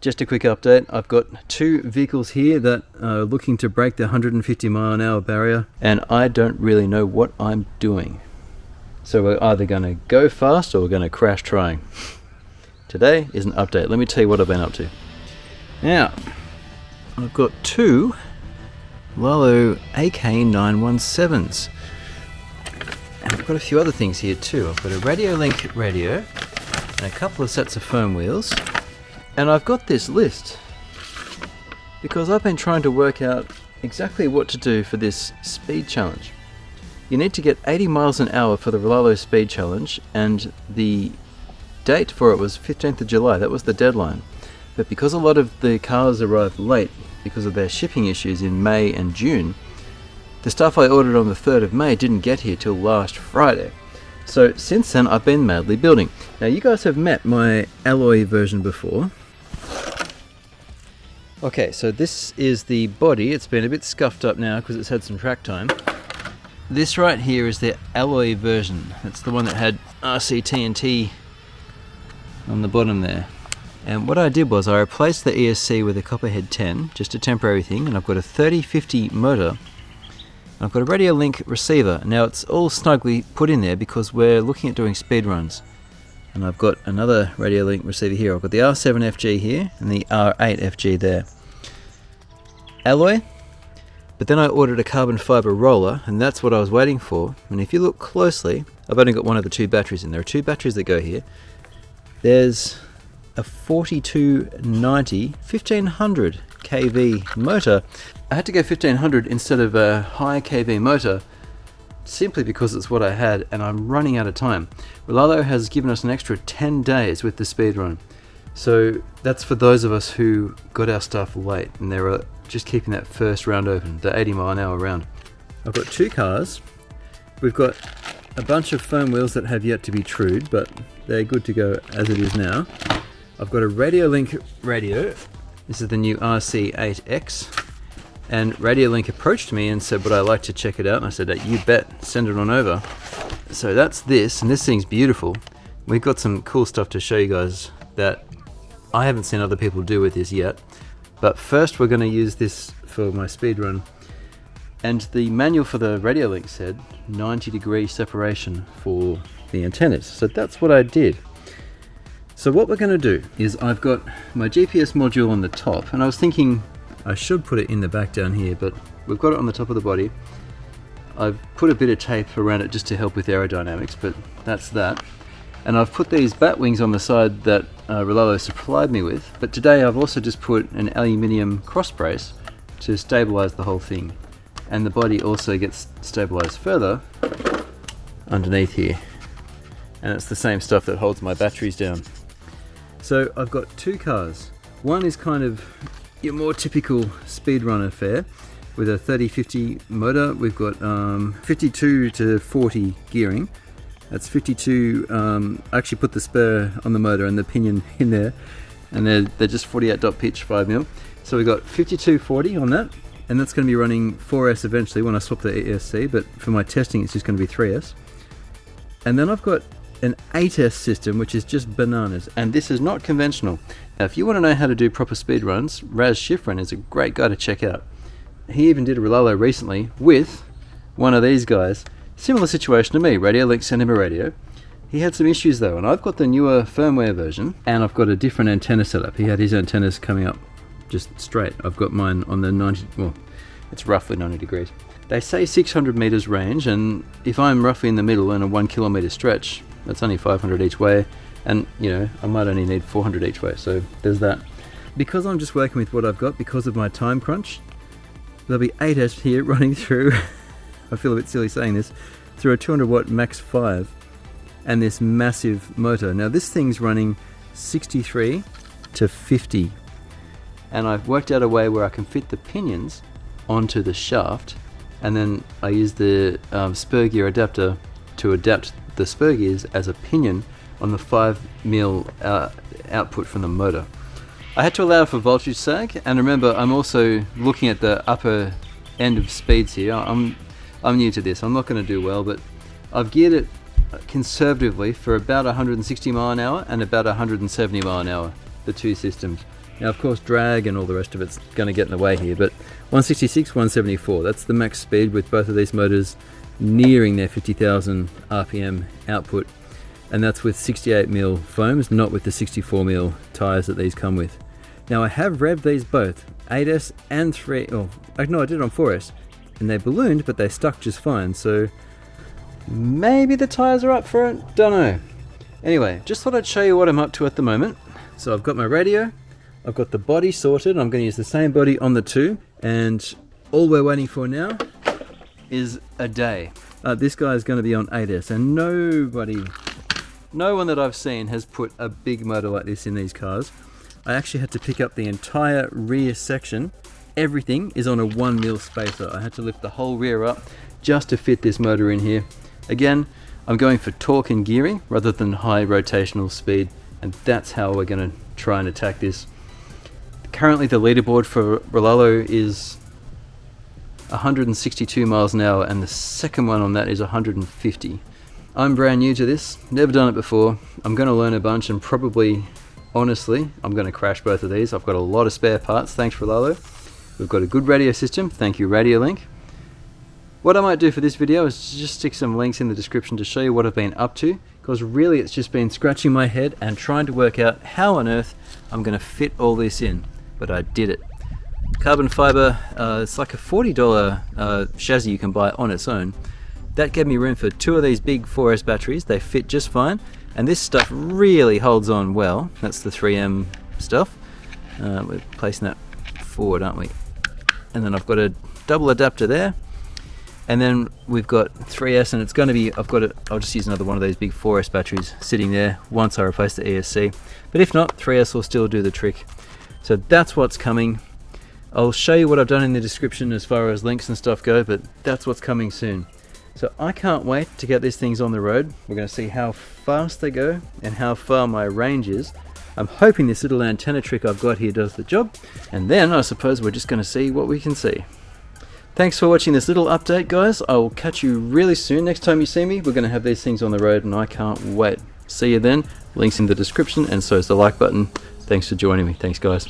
Just a quick update, I've got two vehicles here that are looking to break the 150 mile an hour barrier, and I don't really know what I'm doing. So we're either going to go fast or we're going to crash trying. Today is an update. Let me tell you what I've been up to. Now, I've got two Rlaarlo AK917s. And I've got a few other things here too. I've got a Radio Link radio and a couple of sets of foam wheels. And I've got this list because I've been trying to work out exactly what to do for this speed challenge. You need to get 80 miles an hour for the Rlaarlo speed challenge, and the date for it was 15th of July. That was the deadline. But because a lot of the cars arrived late because of their shipping issues in May and June, the stuff I ordered on the 3rd of May didn't get here till last Friday. So since then I've been madly building. Now you guys have met my alloy version before. Okay, so this is the body. It's been a bit scuffed up now because it's had some track time. This right here is the alloy version. That's the one that had RC-TNT on the bottom there. And what I did was I replaced the ESC with a Copperhead 10, just a temporary thing, and I've got a 3050 motor. I've got a radio link receiver. Now it's all snugly put in there because we're looking at doing speed runs. And I've got another radio link receiver here. I've got the R7FG here and the R8FG there. Alloy. But then I ordered a carbon fiber roller, and that's what I was waiting for. And if you look closely, I've only got one of the two batteries in. There are two batteries that go here. There's a 4290 1500 kV motor. I had to go 1500 instead of a high kV motor simply because it's what I had, and I'm running out of time. Rlaarlo has given us an extra 10 days with the speed run. So that's for those of us who got our stuff late, and they're just keeping that first round open, the 80 mile an hour round. I've got two cars. We've got a bunch of foam wheels that have yet to be trued, but they're good to go as it is now. I've got a Radio Link radio. This is the new RC8X. And Radio Link approached me and said, would I like to check it out? And I said, you bet, send it on over. So that's this, and this thing's beautiful. We've got some cool stuff to show you guys that I haven't seen other people do with this yet. But first we're going to use this for my speed run. And the manual for the Radio Link said 90-degree separation for the antennas. So that's what I did. So what we're going to do is I've got my GPS module on the top, and I was thinking I should put it in the back down here, but we've got it on the top of the body. I've put a bit of tape around it just to help with aerodynamics, but that's that. And I've put these bat wings on the side that Rlaarlo supplied me with, but today I've also just put an aluminium cross brace to stabilize the whole thing. And the body also gets stabilized further underneath here. And it's the same stuff that holds my batteries down. So I've got two cars. One is kind of your more typical speedrun affair with a 3050 motor. We've got 52 to 40 gearing. That's 52. I actually put the spur on the motor and the pinion in there, and they're just 48 dot pitch 5mm. So we've got 5240 on that, and that's going to be running 4S eventually when I swap the ESC, but for my testing it's just going to be 3S. And then I've got an 8S system, which is just bananas, and this is not conventional. Now if you want to know how to do proper speed runs, Raz Schifrin is a great guy to check out. He even did a Rlaarlo recently with one of these guys. Similar situation to me. Radio Link sent him a radio. He had some issues though, and I've got the newer firmware version, and I've got a different antenna setup. He had his antennas coming up just straight. I've got mine on the 90, well, it's roughly 90 degrees. They say 600 meters range, and if I'm roughly in the middle in a 1 kilometer stretch, that's only 500 each way, and you know, I might only need 400 each way, so there's that. Because I'm just working with what I've got because of my time crunch, there'll be 8S here running through, I feel a bit silly saying this, through a 200 watt max 5 and this massive motor. Now this thing's running 63 to 50, and I've worked out a way where I can fit the pinions onto the shaft, and then I use the spur gear adapter to adapt the spur gears as a pinion on the 5mm output from the motor. I had to allow for voltage sag, and remember I'm also looking at the upper end of speeds here. I'm new to this, I'm not going to do well, but I've geared it conservatively for about 160 mile an hour and about 170 mile an hour, the two systems. Now of course drag and all the rest of it's going to get in the way here, but 166, 174, that's the max speed with both of these motors nearing their 50,000 RPM output, and that's with 68mm foams, not with the 64mm tyres that these come with. Now I have revved these both, 8S and 3, oh no I did it on 4S, and they ballooned but they stuck just fine, so maybe the tyres are up for it, don't know. Anyway, just thought I'd show you what I'm up to at the moment. So I've got my radio, I've got the body sorted, I'm going to use the same body on the two, and all we're waiting for now is a day. This guy is going to be on 8S, and no one that I've seen has put a big motor like this in these cars. I actually had to pick up the entire rear section. Everything is on a 1mm spacer. I had to lift the whole rear up just to fit this motor in here. Again, I'm going for torque and gearing rather than high rotational speed, and that's how we're going to try and attack this. Currently the leaderboard for Rlaarlo is 162 miles an hour, and the second one on that is 150. I'm brand new to this, never done it before. I'm going to learn a bunch, and probably, honestly, I'm going to crash both of these. I've got a lot of spare parts, thanks Rlaarlo. We've got a good radio system, thank you Radiolink. What I might do for this video is just stick some links in the description to show you what I've been up to, because really it's just been scratching my head and trying to work out how on earth I'm going to fit all this in, but I did it. Carbon fiber, it's like a $40 chassis you can buy on its own. That gave me room for two of these big 4S batteries. They fit just fine, and this stuff really holds on well. That's the 3M stuff. We're placing that forward, aren't we? And then I've got a double adapter there. And then we've got 3S, and it's going to be, I'll just use another one of those big 4S batteries sitting there once I replace the ESC. But if not, 3S will still do the trick. So that's what's coming. I'll show you what I've done in the description as far as links and stuff go, but that's what's coming soon. So I can't wait to get these things on the road. We're going to see how fast they go and how far my range is. I'm hoping this little antenna trick I've got here does the job. And then I suppose we're just going to see what we can see. Thanks for watching this little update, guys. I will catch you really soon. Next time you see me, we're going to have these things on the road, and I can't wait. See you then. Links in the description, and so is the like button. Thanks for joining me. Thanks, guys.